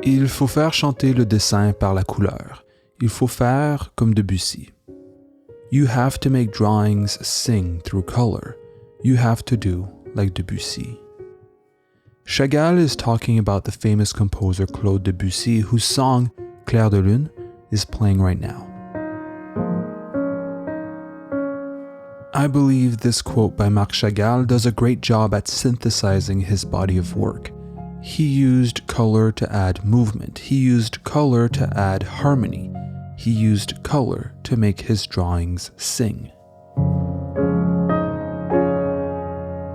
Il faut faire chanter le dessin par la couleur. Il faut faire comme Debussy. You have to make drawings sing through color. You have to do like Debussy. Chagall is talking about the famous composer Claude Debussy, whose song Clair de Lune is playing right now. I believe this quote by Marc Chagall does a great job at synthesizing his body of work. He used color to add movement. He used color to add harmony. He used color to make his drawings sing.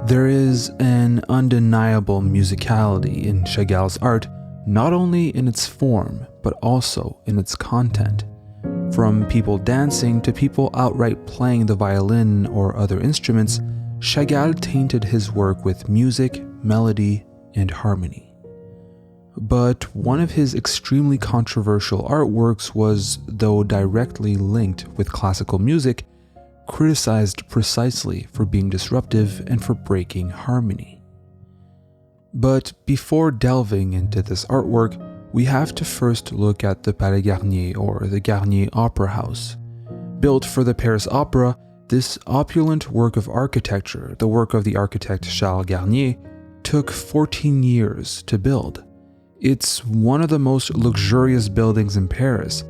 There is an undeniable musicality in Chagall's art, not only in its form, but also in its content. From people dancing to people outright playing the violin or other instruments, Chagall tainted his work with music, melody, and harmony. But one of his extremely controversial artworks was, though directly linked with classical music, criticized precisely for being disruptive and for breaking harmony. But before delving into this artwork, we have to first look at the Palais Garnier, or the Garnier Opera House. Built for the Paris Opera, this opulent work of architecture, the work of the architect Charles Garnier, took 14 years to build. It's one of the most luxurious buildings in Paris,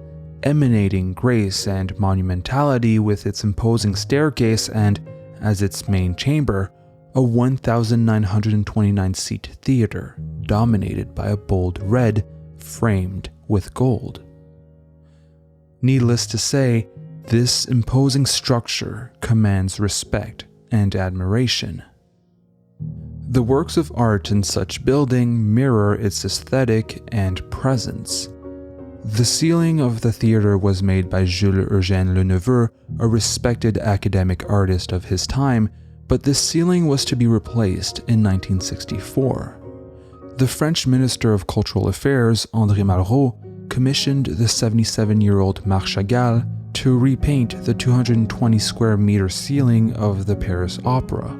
emanating grace and monumentality with its imposing staircase and, as its main chamber, a 1,929-seat theater dominated by a bold red framed with gold. Needless to say, this imposing structure commands respect and admiration. The works of art in such building mirror its aesthetic and presence. The ceiling of the theater was made by Jules Eugène Leneveu, a respected academic artist of his time, but this ceiling was to be replaced in 1964. The French Minister of Cultural Affairs, André Malraux, commissioned the 77-year-old Marc Chagall to repaint the 220 square meter ceiling of the Paris Opera.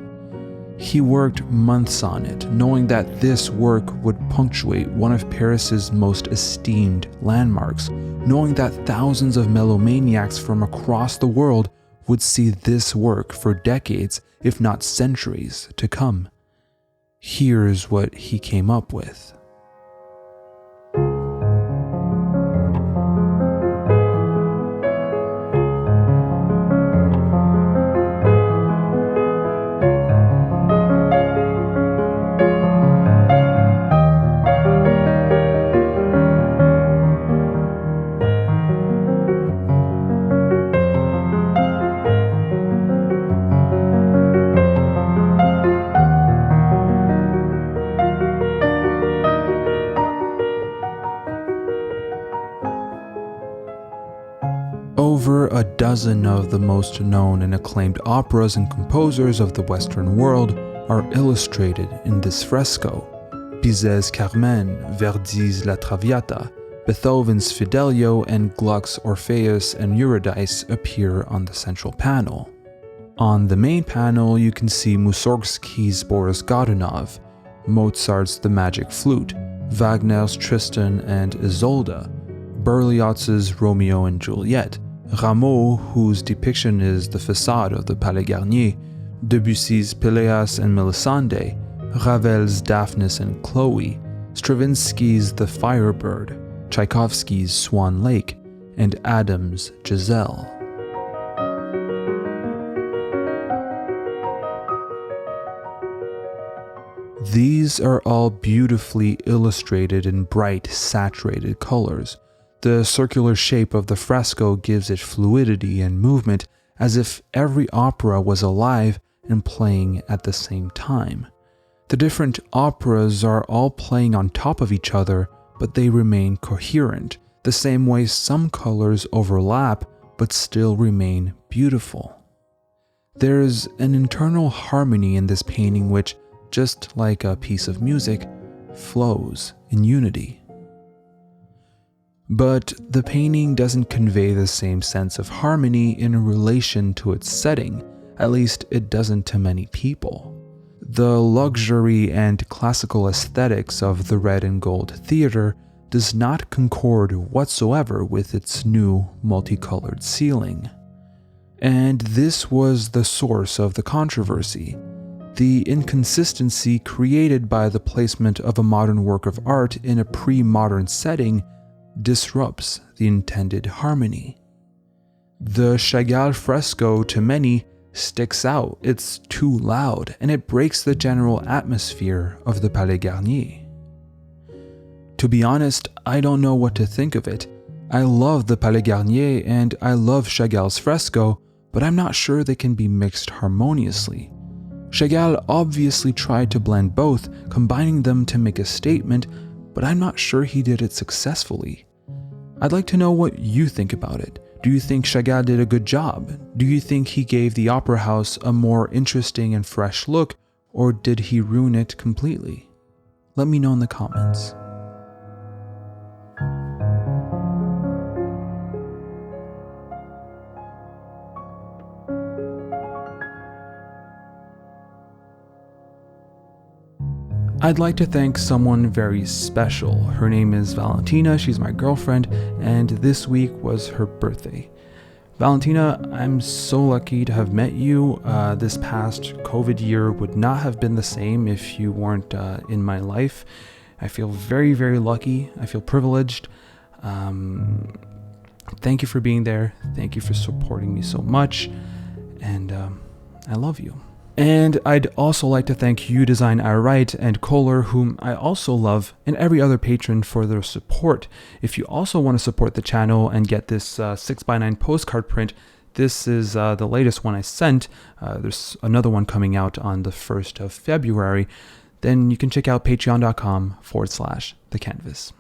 He worked months on it, knowing that this work would punctuate one of Paris's most esteemed landmarks, knowing that thousands of melomaniacs from across the world would see this work for decades, if not centuries, to come. Here's what he came up with. Over a dozen of the most known and acclaimed operas and composers of the Western world are illustrated in this fresco. Bizet's Carmen, Verdi's La Traviata, Beethoven's Fidelio, and Gluck's Orpheus and Eurydice appear on the central panel. On the main panel, you can see Mussorgsky's Boris Godunov, Mozart's The Magic Flute, Wagner's Tristan and Isolde, Berlioz's Romeo and Juliet, Rameau, whose depiction is the facade of the Palais Garnier, Debussy's Pelléas and Melisande, Ravel's Daphnis and Chloe, Stravinsky's The Firebird, Tchaikovsky's Swan Lake, and Adam's Giselle. These are all beautifully illustrated in bright, saturated colors. The circular shape of the fresco gives it fluidity and movement, as if every opera was alive and playing at the same time. The different operas are all playing on top of each other, but they remain coherent, the same way some colors overlap but still remain beautiful. There's an internal harmony in this painting which, just like a piece of music, flows in unity. But the painting doesn't convey the same sense of harmony in relation to its setting, at least it doesn't to many people. The luxury and classical aesthetics of the red and gold theater does not concord whatsoever with its new multicolored ceiling. And this was the source of the controversy, the inconsistency created by the placement of a modern work of art in a pre-modern setting disrupts the intended harmony. The Chagall fresco, to many, sticks out, it's too loud, and it breaks the general atmosphere of the Palais Garnier. To be honest, I don't know what to think of it. I love the Palais Garnier and I love Chagall's fresco, but I'm not sure they can be mixed harmoniously. Chagall obviously tried to blend both, combining them to make a statement, but I'm not sure he did it successfully. I'd like to know what you think about it. Do you think Chagall did a good job? Do you think he gave the opera house a more interesting and fresh look, or did he ruin it completely? Let me know in the comments. I'd like to thank someone very special. Her name is Valentina, she's my girlfriend, and this week was her birthday. Valentina, I'm so lucky to have met you. This past COVID year would not have been the same if you weren't in my life. I feel very, very lucky. I feel privileged. Thank you for being there. Thank you for supporting me so much. And I love you. And I'd also like to thank You Design I Write and Kohler, whom I also love, and every other patron for their support. If you also want to support the channel and get this 6x9 postcard print, this is the latest one I sent. There's another one coming out on the 1st of February. Then you can check out patreon.com/thecanvas.